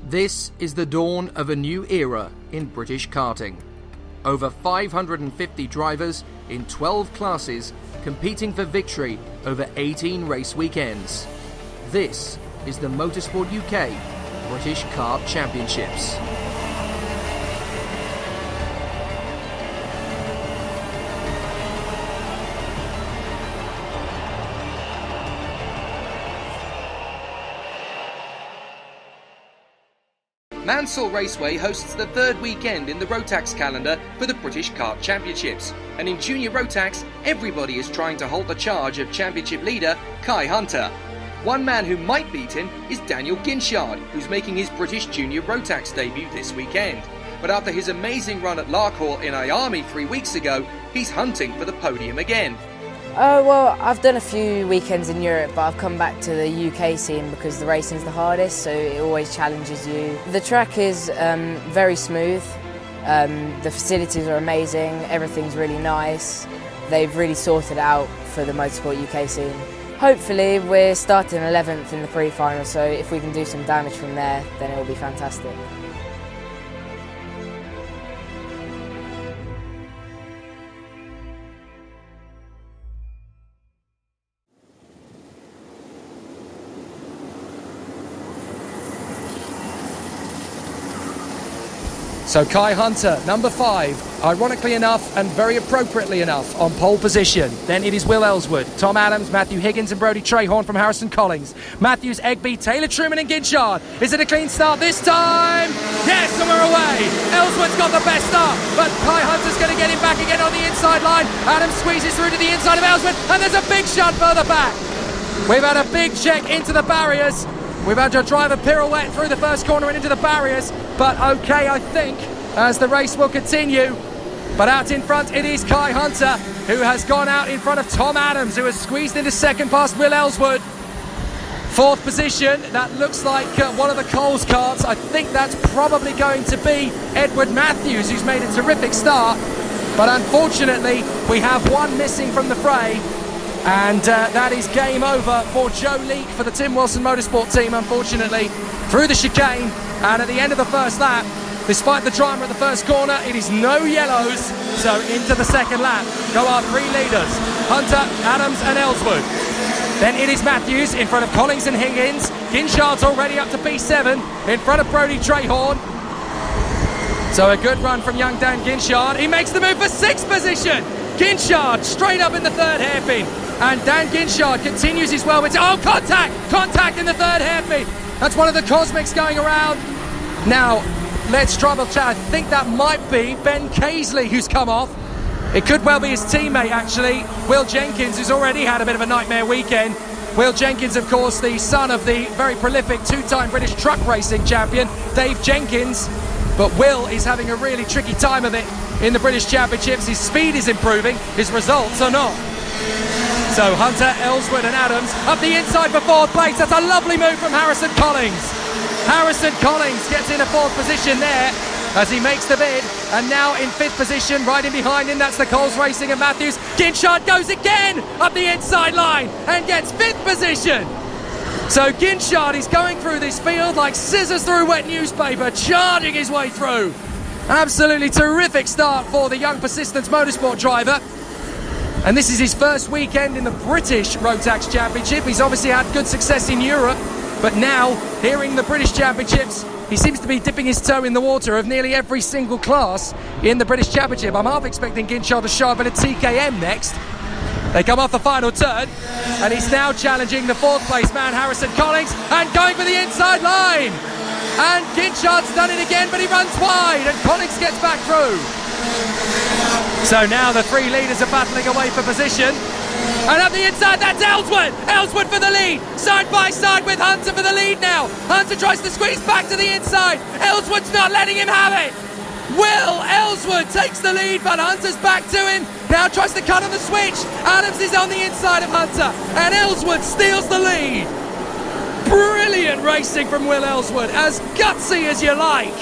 This is the dawn of a new era in British karting. Over 550 drivers in 12 classes competing for victory over 18 race weekends. This is the Motorsport UK British Kart Championships. Mansell Raceway hosts the third weekend in the ROTAX calendar for the British Kart Championships. And in Junior ROTAX, everybody is trying to hold the charge of championship leader Kai Hunter. One man who might beat him is Daniel Ginchard, who's making his British Junior ROTAX debut this weekend. But after his amazing run at Larkhall in Miami 3 weeks ago, he's hunting for the podium again. Well, I've done a few weekends in Europe, but I've come back to the UK scene because the racing's the hardest, so it always challenges you. The track is very smooth, the facilities are amazing, everything's really nice. They've really sorted it out for the Motorsport UK scene. Hopefully we're starting 11th in the pre-final, so if we can do some damage from there, then it will be fantastic. So Kai Hunter, number 5, ironically enough and very appropriately enough, on pole position. Then it is Will Ellswood, Tom Adams, Matthew Higgins and Brodie Trahorn from Harrison Collins. Matthews, Egby, Taylor Truman and Ginchard. Is it a clean start this time? Yes, and we're away. Ellswood's got the best start, but Kai Hunter's going to get him back again on the inside line. Adams squeezes through to the inside of Ellswood, and there's a big shot further back. We've had a big check into the barriers. We've had to drive a pirouette through the first corner and into the barriers, but okay, I think, as the race will continue. But out in front, it is Kai Hunter, who has gone out in front of Tom Adams, who has squeezed into second past Will Ellswood. 4th position, that looks like one of the Coles carts. I think that's probably going to be Edward Matthews, who's made a terrific start. But unfortunately, we have one missing from the fray. And that is game over for Joe Leake for the Tim Wilson Motorsport team, unfortunately, through the chicane. And at the end of the first lap, despite the drama at the first corner, it is no yellows. So into the second lap go our 3 leaders, Hunter, Adams and Ellswood. Then it is Matthews in front of Collins and Higgins. Ginchard's already up to P7 in front of Brodie Trahorn. So a good run from young Dan Ginchard. He makes the move for 6th position. Ginchard straight up in the 3rd hairpin. And Dan Ginchard continues his well. Oh, contact in the 3rd hairpin. That's one of the Cosmics going around. Now, let's trouble chat. I think that might be Ben Casely who's come off. It could well be his teammate, actually, Will Jenkins, who's already had a bit of a nightmare weekend. Will Jenkins, of course, the son of the very prolific 2-time British truck racing champion, Dave Jenkins. But Will is having a really tricky time of it in the British Championships. His speed is improving, his results are not. So Hunter, Ellswood and Adams up the inside for 4th place. That's a lovely move from Harrison Collins. Harrison Collins gets in a 4th position there as he makes the bid. And now in 5th position, right in behind him, that's the Coles Racing and Matthews. Ginchard goes again up the inside line and gets 5th position. So Ginchard is going through this field like scissors through wet newspaper, charging his way through. Absolutely terrific start for the young Persistence Motorsport driver. And this is his first weekend in the British ROTAX Championship. He's obviously had good success in Europe, but now, hearing the British Championships, he seems to be dipping his toe in the water of nearly every single class in the British Championship. I'm half expecting Ginchard to show up at a TKM next. They come off the final turn, and he's now challenging the 4th place man, Harrison Collins, and going for the inside line. And Ginchard's done it again, but he runs wide, and Collins gets back through. So now the 3 leaders are battling away for position. And up the inside, that's Ellswood! Ellswood for the lead! Side by side with Hunter for the lead now! Hunter tries to squeeze back to the inside! Ellswood's not letting him have it! Will Ellswood takes the lead, but Hunter's back to him. Now tries to cut on the switch. Adams is on the inside of Hunter, and Ellswood steals the lead. Brilliant racing from Will Ellswood, as gutsy as you like.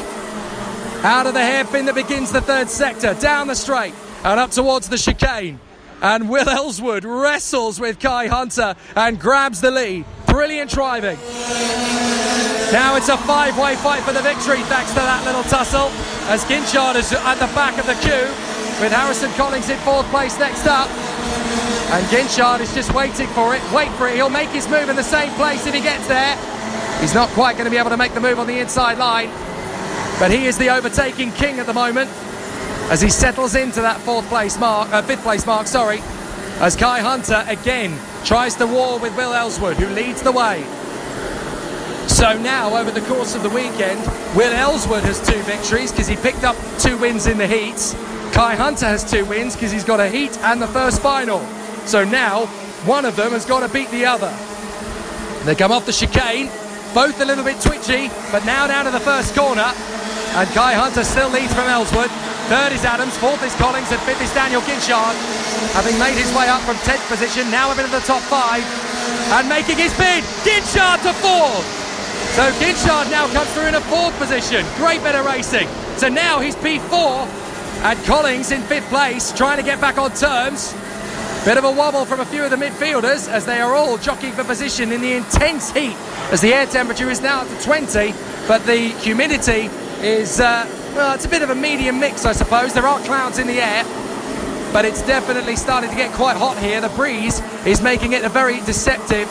Out of the hairpin that begins the 3rd sector, down the straight, and up towards the chicane. And Will Ellswood wrestles with Kai Hunter and grabs the lead. Brilliant driving. Now it's a five-way fight for the victory thanks to that little tussle, as Ginchard is at the back of the queue with Harrison Collings in 4th place next up. And Ginchard is just waiting for it. Wait for it. He'll make his move in the same place if he gets there. He's not quite going to be able to make the move on the inside line, but he is the overtaking king at the moment as he settles into that 5th place mark, as Kai Hunter again tries to war with Will Ellswood, who leads the way. So now, over the course of the weekend, Will Ellswood has 2 victories because he picked up 2 wins in the heats. Kai Hunter has 2 wins because he's got a heat and the first final. So now, one of them has got to beat the other. They come off the chicane, both a little bit twitchy, but now down to the first corner. And Kai Hunter still leads from Ellswood. 3rd is Adams, 4th is Collings, and 5th is Daniel Ginchard. Having made his way up from 10th position, now up into the top 5. And making his bid, Ginchard to 4th. So Ginchard now comes through in a 4th position. Great bit of racing. So now he's P4, and Collings in 5th place, trying to get back on terms. Bit of a wobble from a few of the midfielders as they are all jockeying for position in the intense heat, as the air temperature is now up to 20, but the humidity is, well, it's a bit of a medium mix, I suppose. There are clouds in the air, but it's definitely starting to get quite hot here. The breeze is making it a very deceptive.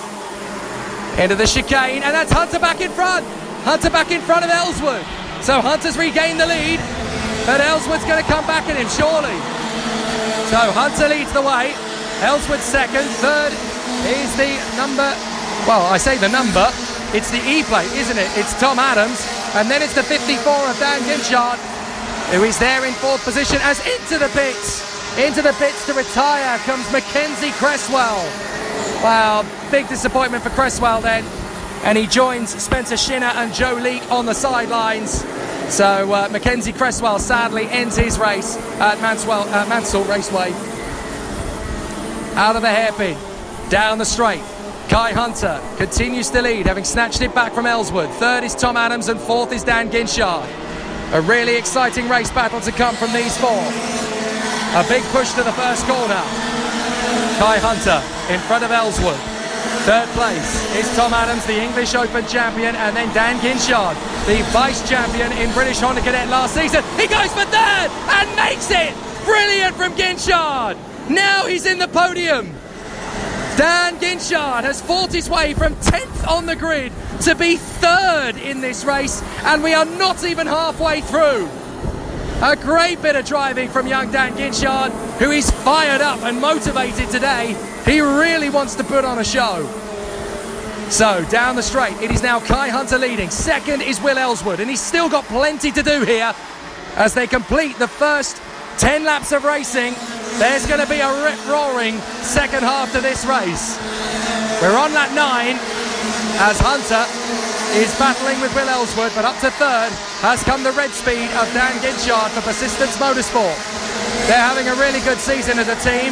Into the chicane, and that's Hunter back in front. Hunter back in front of Ellswood. So Hunter's regained the lead, but Ellswood's going to come back at him, surely. So Hunter leads the way. Ellswood 2nd. 3rd is the number, well, I say the number, it's the E-plate, isn't it? It's Tom Adams, and then it's the 54 of Dan Ginchard, who is there in 4th position, as into the pits to retire comes Mackenzie Cresswell. Wow, big disappointment for Cresswell then, and he joins Spencer Shinner and Joe Leake on the sidelines. So Mackenzie Cresswell sadly ends his race at Mansell Raceway. Out of the hairpin, down the straight, Kai Hunter continues to lead, having snatched it back from Ellswood. 3rd is Tom Adams and 4th is Dan Ginchard. A really exciting race battle to come from these 4. A big push to the first corner. Kai Hunter in front of Ellswood. 3rd place is Tom Adams, the English Open champion, and then Dan Ginchard, the vice champion in British Honda Cadet last season. He goes for 3rd and makes it! Brilliant from Ginchard! Now he's in the podium. Dan Ginchard has fought his way from 10th on the grid to be 3rd in this race, and we are not even halfway through. A great bit of driving from young Dan Ginchard, who is fired up and motivated today. He really wants to put on a show. So down the straight, it is now Kai Hunter leading. 2nd is Will Ellswood, and he's still got plenty to do here as they complete the first 10 laps of racing. There's going to be a rip-roaring second half to this race. We're on lap 9 as Hunter is battling with Will Ellswood, but up to 3rd has come the red speed of Dan Ginchard for Persistence Motorsport. They're having a really good season as a team,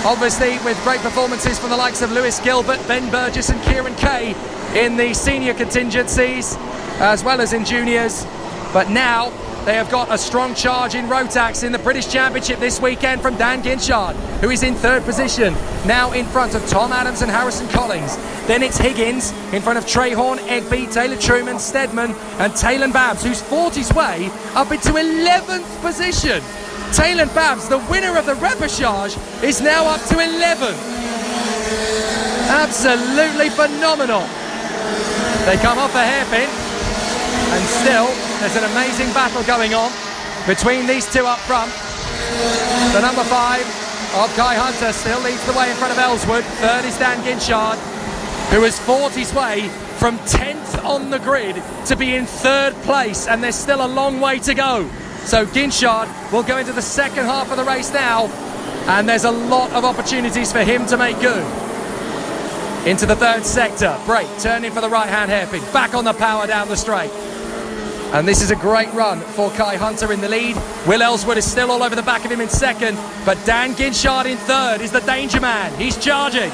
obviously with great performances from the likes of Lewis Gilbert, Ben Burgess and Kieran Kay in the senior contingencies as well as in juniors. But now they have got a strong charge in ROTAX in the British Championship this weekend from Dan Ginchard, who is in 3rd position, now in front of Tom Adams and Harrison Collings. Then it's Higgins in front of Trehorn, Egby, Taylor Truman, Stedman and Taylor Babs, who's fought his way up into 11th position. Taylor Babs, the winner of the repechage, is now up to 11th. Absolutely phenomenal. They come off the hairpin, and still there's an amazing battle going on between these 2 up front. The number 5 of Kai Hunter still leads the way in front of Ellswood. 3rd is Dan Ginchard, who has fought his way from 10th on the grid to be in 3rd place, and there's still a long way to go. So Ginchard will go into the second half of the race now, and there's a lot of opportunities for him to make good. Into the 3rd sector, brake, turning for the right-hand hairpin, back on the power down the straight. And this is a great run for Kai Hunter in the lead. Will Ellswood is still all over the back of him in 2nd, but Dan Ginchard in 3rd is the danger man. He's charging.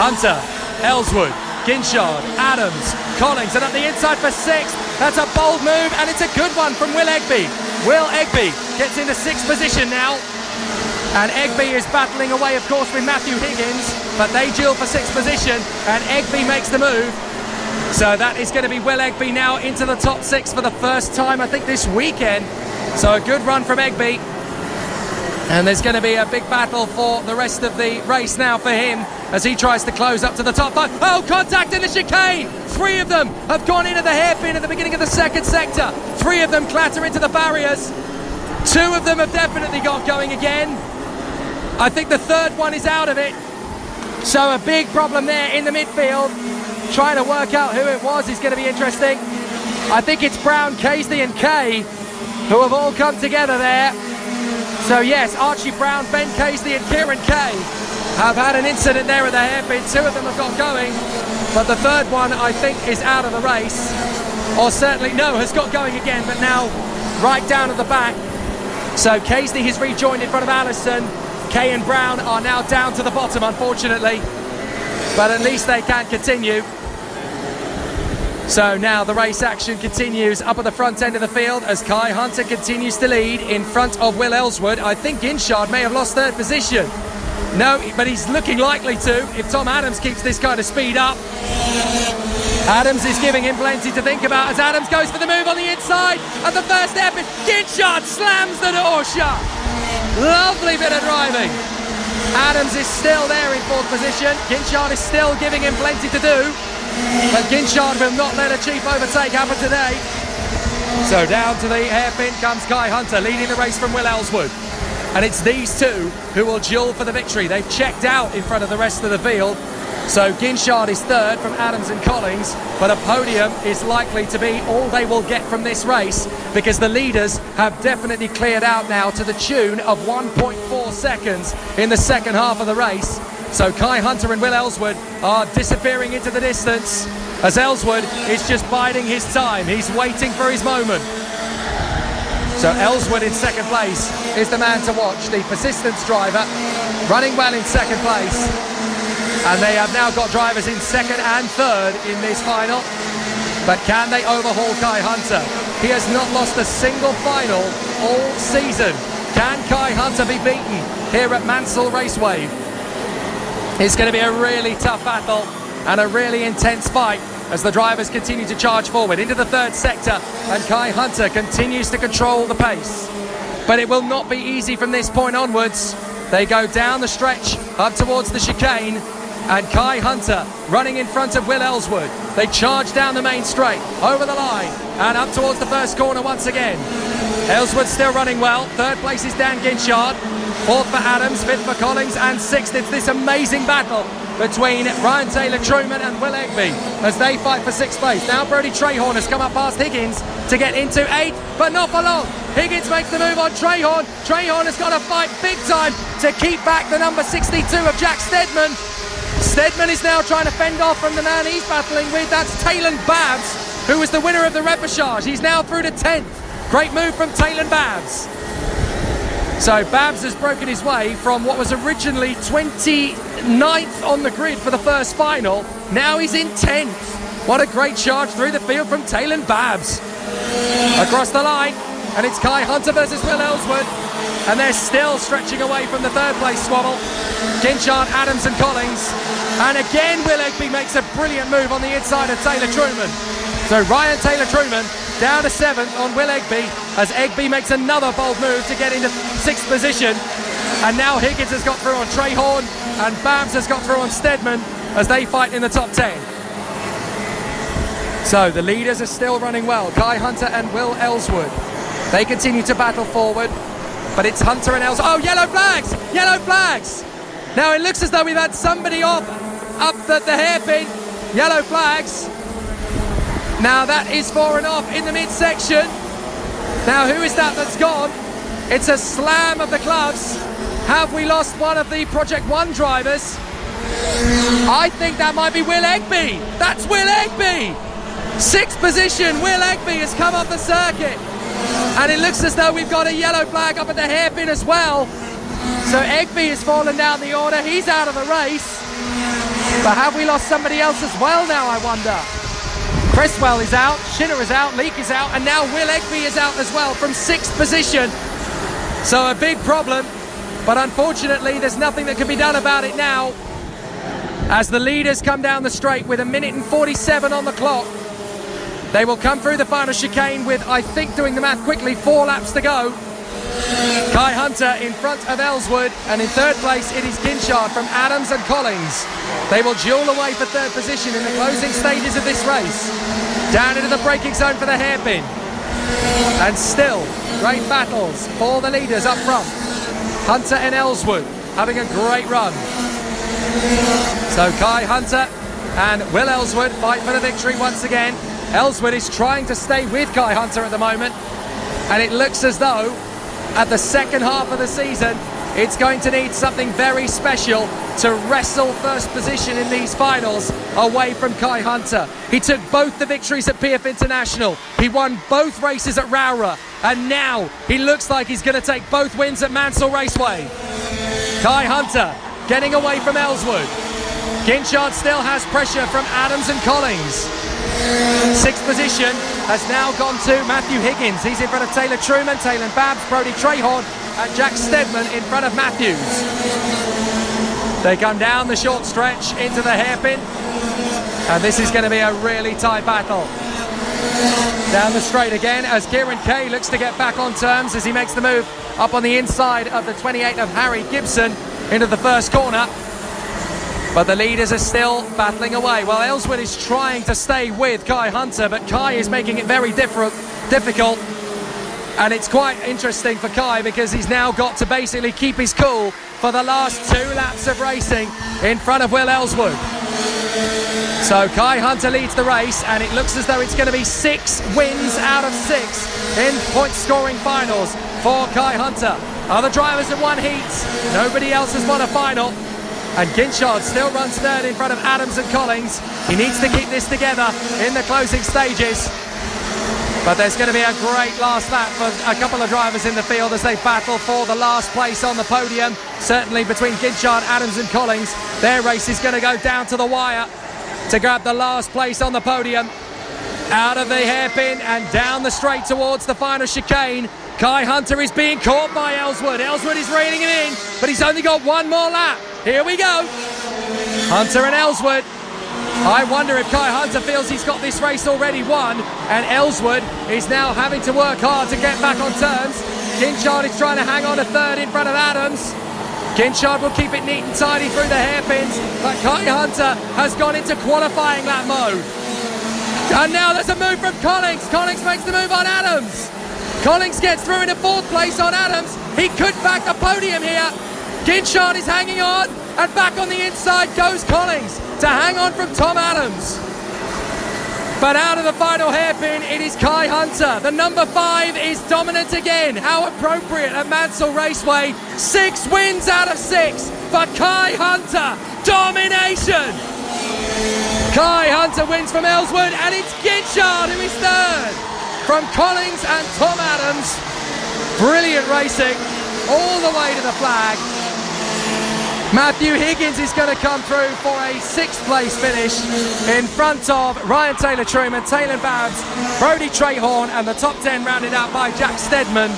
Hunter, Ellswood, Ginchard, Adams, Collings, and up the inside for 6th. That's a bold move, and it's a good one from Will Egby. Will Egby gets into 6th position now. And Egby is battling away, of course, with Matthew Higgins, but they duel for 6th position, and Egby makes the move. So that is going to be Will Egby now into the top 6 for the first time, I think, this weekend. So a good run from Egby. And there's going to be a big battle for the rest of the race now for him as he tries to close up to the top 5. Oh, contact in the chicane! 3 of them have gone into the hairpin at the beginning of the 2nd sector. 3 of them clatter into the barriers. 2 of them have definitely got going again. I think the 3rd one is out of it. So a big problem there in the midfield. Trying to work out who it was is going to be interesting. I think it's Brown, Casey and Kay who have all come together there. So yes, Archie Brown, Ben Casey and Kieran Kay have had an incident there at the hairpin. 2 of them have got going, but the 3rd one I think is out of the race. Or certainly, no, has got going again, but now right down at the back. So Casey has rejoined in front of Allison. Kay and Brown are now down to the bottom, unfortunately. But at least they can continue. So now the race action continues up at the front end of the field as Kai Hunter continues to lead in front of Will Ellswood. I think Ginchard may have lost 3rd position. No, but he's looking likely to if Tom Adams keeps this kind of speed up. Adams is giving him plenty to think about as Adams goes for the move on the inside at the first hairpin. Ginchard slams the door shut. Lovely bit of driving. Adams is still there in 4th position. Ginchard is still giving him plenty to do. But Ginchard will not let a cheap overtake happen today. So down to the hairpin comes Kai Hunter, leading the race from Will Ellswood. And it's these 2 who will duel for the victory. They've checked out in front of the rest of the field. So Ginchard is 3rd from Adams and Collins, but a podium is likely to be all they will get from this race because the leaders have definitely cleared out now to the tune of 1.4 seconds in the second half of the race. So Kai Hunter and Will Ellswood are disappearing into the distance as Ellswood is just biding his time. He's waiting for his moment. So Ellswood in 2nd place is the man to watch, the persistence driver, running well in 2nd place. And they have now got drivers in 2nd and 3rd in this final. But can they overhaul Kai Hunter? He has not lost a single final all season. Can Kai Hunter be beaten here at Mansell Raceway? It's going to be a really tough battle and a really intense fight as the drivers continue to charge forward into the 3rd sector and Kai Hunter continues to control the pace. But it will not be easy from this point onwards. They go down the stretch up towards the chicane and Kai Hunter running in front of Will Ellswood. They charge down the main straight, over the line and up towards the first corner once again. Ellswood still running well. 3rd place is Dan Ginchard. 4th for Adams, 5th for Collins and 6th. It's this amazing battle between Ryan Taylor-Truman and Will Egby as they fight for 6th place. Now Brodie Trahorn has come up past Higgins to get into 8th, but not for long. Higgins makes the move on Trahorn. Trahorn has got to fight big time to keep back the number 62 of Jack Steadman. Steadman is now trying to fend off from the man he's battling with. That's Taylor Babs, who was the winner of the repechage. He's now through to 10th. Great move from Taylor Babs. So Babs has broken his way from what was originally 29th on the grid for the first final. Now he's in 10th. What a great charge through the field from Taylor Babs. Across the line, and it's Kai Hunter versus Will Ellswood. And they're still stretching away from the 3rd place squabble. Ginchard, Adams and Collins. And again, Will Egby makes a brilliant move on the inside of Taylor-Truman. So Ryan Taylor-Truman down to 7th on Will Egby as Egby makes another bold move to get into 6th position. And now Higgins has got through on Trahorn and Babs has got through on Steadman as they fight in the top 10. So the leaders are still running well. Kai Hunter and Will Ellswood. They continue to battle forward, but it's Hunter and Ellswood. Oh, yellow flags! Yellow flags! Now it looks as though we've had somebody off up the hairpin. Yellow flags. Now that is for and off in the midsection. Now who is that that's gone? It's a slam of the gloves. Have we lost one of the Project 1 drivers? I think that might be Will Egby. That's Will Egby. 6th position, Will Egby has come off the circuit. And it looks as though we've got a yellow flag up at the hairpin as well. So Egby has fallen down the order. He's out of the race. But have we lost somebody else as well now, I wonder? Cresswell is out, Shinner is out, Leake is out, and now Will Egby is out as well from 6th position. So a big problem, but unfortunately there's nothing that can be done about it now. As the leaders come down the straight with 1:47 on the clock, they will come through the final chicane with, I think, doing the math quickly, 4 laps to go. Kai Hunter in front of Ellswood, and in third place it is Ginchard from Adams and Collins. They will duel away for third position in the closing stages of this race. Down into the braking zone for the hairpin. And still, great battles for the leaders up front. Hunter and Ellswood having a great run. So Kai Hunter and Will Ellswood fight for the victory once again. Ellswood is trying to stay with Kai Hunter at the moment, and it looks as though at the second half of the season it's going to need something very special to wrestle first position in these finals away from Kai Hunter. He took both the victories at PF International, he won both races at Rowra, and now he looks like he's going to take both wins at Mansell Raceway. Kai Hunter getting away from Ellswood. Ginchard still has pressure from Adams and Collins. Sixth position has now gone to Matthew Higgins. He's in front of Taylor Truman, Taylor Babs, Brodie Trahorn and Jack Steadman in front of Matthews. They come down the short stretch into the hairpin, and this is going to be a really tight battle. Down the straight again as Kieran Kay looks to get back on terms as he makes the move up on the inside of the 28 of Harry Gibson into the first corner. But the leaders are still battling away. Well, Ellswood is trying to stay with Kai Hunter, but Kai is making it very difficult. And it's quite interesting for Kai because he's now got to basically keep his cool for the last 2 laps of racing in front of Will Ellswood. So Kai Hunter leads the race, and it looks as though it's going to be 6 wins out of 6 in point-scoring finals for Kai Hunter. Other drivers have won heats. Nobody else has won a final. And Ginchard still runs third in front of Adams and Collins. He needs to keep this together in the closing stages. But there's going to be a great last lap for a couple of drivers in the field as they battle for the last place on the podium. Certainly between Ginchard, Adams and Collins. Their race is going to go down to the wire to grab the last place on the podium. Out of the hairpin and down the straight towards the final chicane. Kai Hunter is being caught by Ellswood. Ellswood is reining him in, but he's only got one more lap. Here we go. Hunter and Ellswood. I wonder if Kai Hunter feels he's got this race already won, and Ellswood is now having to work hard to get back on terms. Ginchard is trying to hang on to third in front of Adams. Ginchard will keep it neat and tidy through the hairpins, but Kai Hunter has gone into qualifying lap mode. And now there's a move from Collins. Collins makes the move on Adams. Collins gets through into 4th place on Adams. He could back the podium here. Ginchard is hanging on, and back on the inside goes Collins to hang on from Tom Adams. But out of the final hairpin, it is Kai Hunter. The number 5 is dominant again. How appropriate at Mansell Raceway. 6 wins out of 6 for Kai Hunter. Domination! Kai Hunter wins from Ellswood, and it's Ginchard who is third. From Collins and Tom Adams. Brilliant racing all the way to the flag. Matthew Higgins is going to come through for a 6th place finish in front of Ryan Taylor Truman, Taylor Babs, Brodie Trahorn, and the top 10 rounded out by Jack Steadman.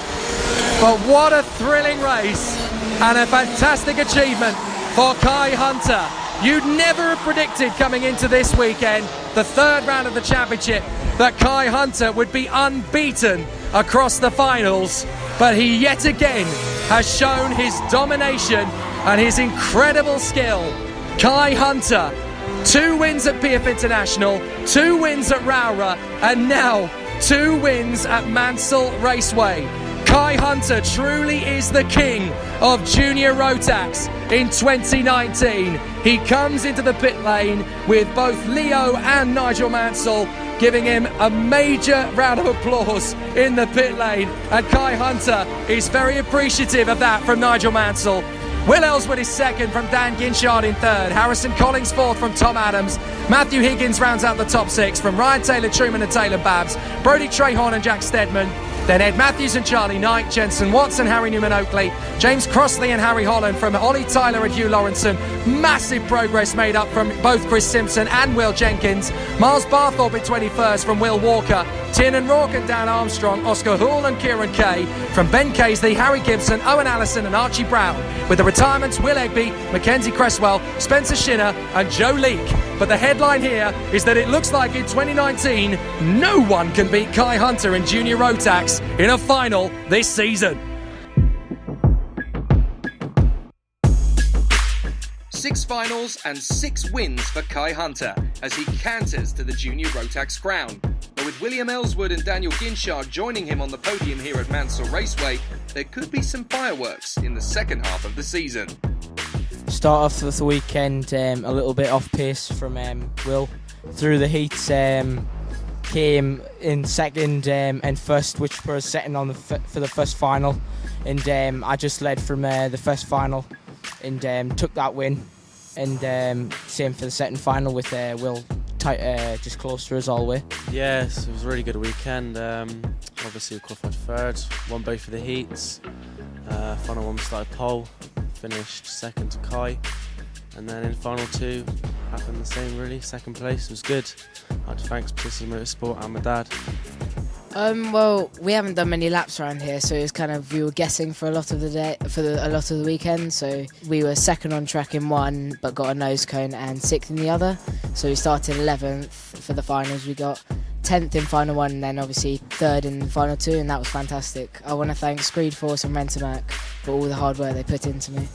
But what a thrilling race and a fantastic achievement for Kai Hunter. You'd never have predicted coming into this weekend, the 3rd round of the championship, that Kai Hunter would be unbeaten across the finals, but he yet again has shown his domination and his incredible skill. Kai Hunter, 2 wins at PF International, 2 wins at Rowra, and now 2 wins at Mansell Raceway. Kai Hunter truly is the king of junior ROTAX in 2019. He comes into the pit lane with both Leo and Nigel Mansell giving him a major round of applause in the pit lane, and Kai Hunter is very appreciative of that from Nigel Mansell. Will Ellswood is 2nd from Dan Ginchard in 3rd. Harrison Collins 4th from Tom Adams. Matthew Higgins rounds out the top 6 from Ryan Taylor Truman and Taylor Babs. Brodie Trahorn and Jack Steadman. Then Ed Matthews and Charlie Knight, Jensen Watson, Harry Newman Oakley, James Crossley and Harry Holland from Ollie Tyler and Hugh Lawrenson. Massive progress made up from both Chris Simpson and Will Jenkins. Miles Barthorpe in 21st from Will Walker. Tin and Rourke and Dan Armstrong, Oscar Houle and Kieran Kay. From Ben Casely, Harry Gibson, Owen Allison and Archie Brown. With the retirements, Will Egby, Mackenzie Cresswell, Spencer Shinner and Joe Leake. But the headline here is that it looks like in 2019, no one can beat Kai Hunter in Junior ROTAX in a final this season. 6 finals and 6 wins for Kai Hunter as he canters to the Junior ROTAX crown. But with William Ellswood and Daniel Ginshard joining him on the podium here at Mansell Raceway, there could be some fireworks in the second half of the season. Start off with the weekend a little bit off pace from Will. Through the heats, came in second and first, which was setting on for the first final. And I just led from the first final and took that win. And same for the second final with Will just close to us all the way. Yes, it was a really good weekend. Obviously we qualified third, won both of the heats. Final one we started pole, finished second to Kai. And then in final 2, happened the same really, second place was good. I'd thanks Prissy Motorsport and my dad. Well, we haven't done many laps around here, so it's kind of we were guessing for a lot of the day, a lot of the weekend. So we were second on track in one, but got a nose cone, and 6th in the other. So we started 11th for the finals. We got 10th in final 1, and then obviously 3rd in final 2, and that was fantastic. I want to thank Screed Force and Rentamac for all the hard work they put into me.